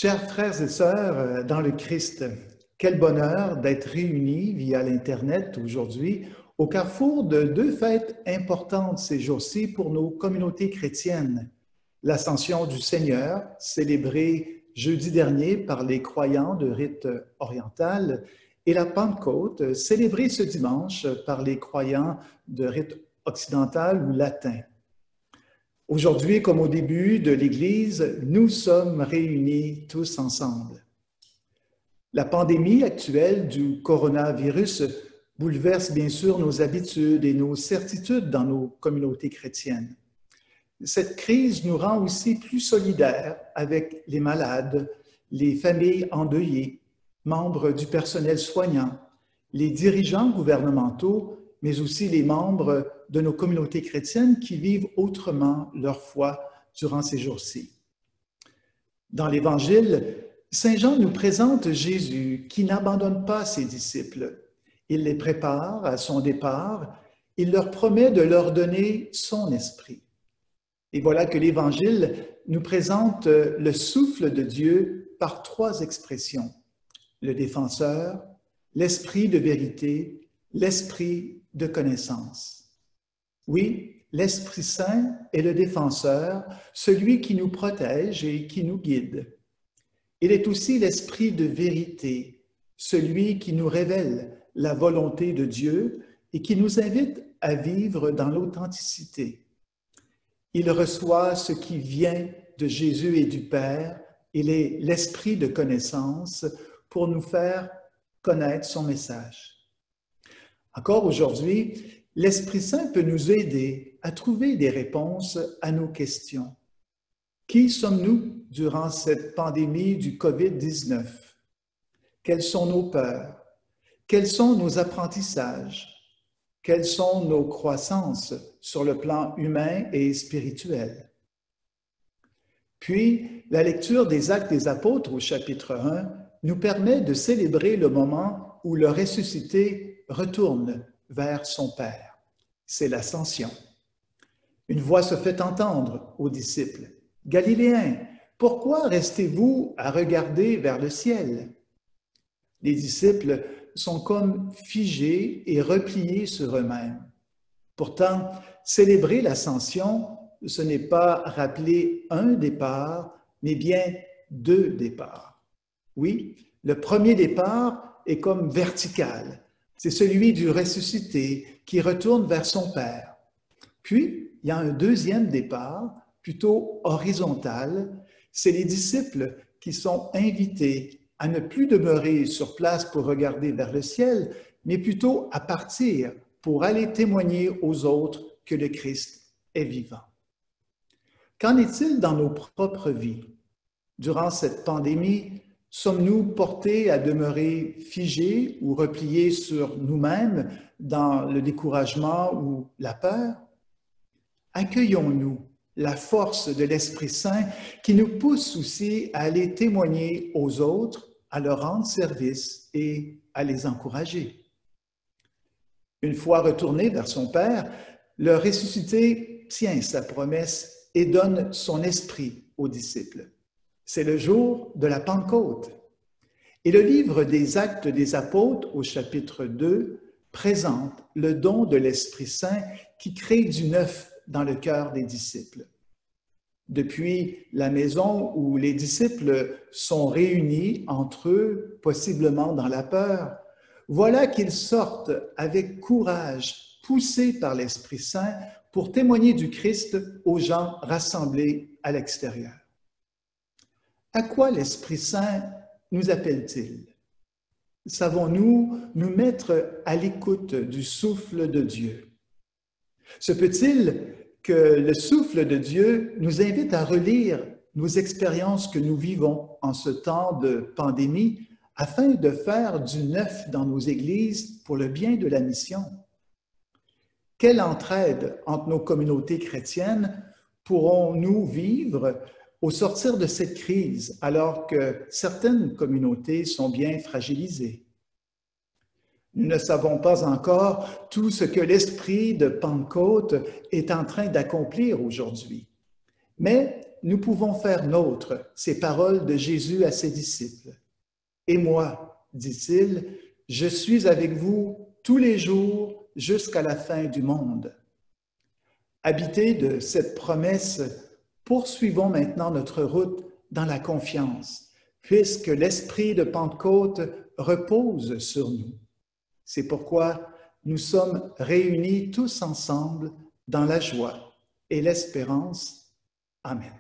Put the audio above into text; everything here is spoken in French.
Chers frères et sœurs dans le Christ, quel bonheur d'être réunis via l'Internet aujourd'hui au carrefour de deux fêtes importantes ces jours-ci pour nos communautés chrétiennes. L'Ascension du Seigneur, célébrée jeudi dernier par les croyants de rite oriental, et la Pentecôte, célébrée ce dimanche par les croyants de rite occidental ou latin. Aujourd'hui, comme au début de l'Église, nous sommes réunis tous ensemble. La pandémie actuelle du coronavirus bouleverse bien sûr nos habitudes et nos certitudes dans nos communautés chrétiennes. Cette crise nous rend aussi plus solidaires avec les malades, les familles endeuillées, membres du personnel soignant, les dirigeants gouvernementaux, mais aussi les membres de nos communautés chrétiennes qui vivent autrement leur foi durant ces jours-ci. Dans l'Évangile, Saint Jean nous présente Jésus qui n'abandonne pas ses disciples. Il les prépare à son départ, il leur promet de leur donner son esprit. Et voilà que l'Évangile nous présente le souffle de Dieu par trois expressions: le défenseur, l'esprit de vérité, l'esprit de connaissance. Oui, l'Esprit Saint est le défenseur, celui qui nous protège et qui nous guide. Il est aussi l'esprit de vérité, celui qui nous révèle la volonté de Dieu et qui nous invite à vivre dans l'authenticité. Il reçoit ce qui vient de Jésus et du Père. Il est l'esprit de connaissance pour nous faire connaître son message. Encore aujourd'hui, l'Esprit Saint peut nous aider à trouver des réponses à nos questions. Qui sommes-nous durant cette pandémie du COVID-19? Quelles sont nos peurs? Quels sont nos apprentissages? Quelles sont nos croissances sur le plan humain et spirituel? Puis, la lecture des Actes des Apôtres au chapitre 1 nous permet de célébrer le moment où le ressuscité retourne vers son Père. C'est l'Ascension. Une voix se fait entendre aux disciples. « Galiléens, pourquoi restez-vous à regarder vers le ciel? » Les disciples sont comme figés et repliés sur eux-mêmes. Pourtant, célébrer l'Ascension, ce n'est pas rappeler un départ, mais bien deux départs. Oui, le premier départ est comme vertical. C'est celui du ressuscité qui retourne vers son Père. Puis, il y a un deuxième départ, plutôt horizontal. C'est les disciples qui sont invités à ne plus demeurer sur place pour regarder vers le ciel, mais plutôt à partir pour aller témoigner aux autres que le Christ est vivant. Qu'en est-il dans nos propres vies? Durant cette pandémie, sommes-nous portés à demeurer figés ou repliés sur nous-mêmes dans le découragement ou la peur? Accueillons-nous la force de l'Esprit Saint qui nous pousse aussi à aller témoigner aux autres, à leur rendre service et à les encourager. Une fois retourné vers son Père, le ressuscité tient sa promesse et donne son esprit aux disciples. C'est le jour de la Pentecôte. Et le livre des Actes des Apôtres, au chapitre 2, présente le don de l'Esprit Saint qui crée du neuf dans le cœur des disciples. Depuis la maison où les disciples sont réunis entre eux, possiblement dans la peur, voilà qu'ils sortent avec courage, poussés par l'Esprit Saint, pour témoigner du Christ aux gens rassemblés à l'extérieur. À quoi l'Esprit Saint nous appelle-t-il? Savons-nous nous mettre à l'écoute du souffle de Dieu? Se peut-il que le souffle de Dieu nous invite à relire nos expériences que nous vivons en ce temps de pandémie afin de faire du neuf dans nos églises pour le bien de la mission? Quelle entraide entre nos communautés chrétiennes pourrons-nous vivre au sortir de cette crise alors que certaines communautés sont bien fragilisées? Nous ne savons pas encore tout ce que l'esprit de Pentecôte est en train d'accomplir aujourd'hui. Mais nous pouvons faire nôtres ces paroles de Jésus à ses disciples. « Et moi, dit-il, je suis avec vous tous les jours jusqu'à la fin du monde. » Habités de cette promesse, poursuivons maintenant notre route dans la confiance, puisque l'esprit de Pentecôte repose sur nous. C'est pourquoi nous sommes réunis tous ensemble dans la joie et l'espérance. Amen.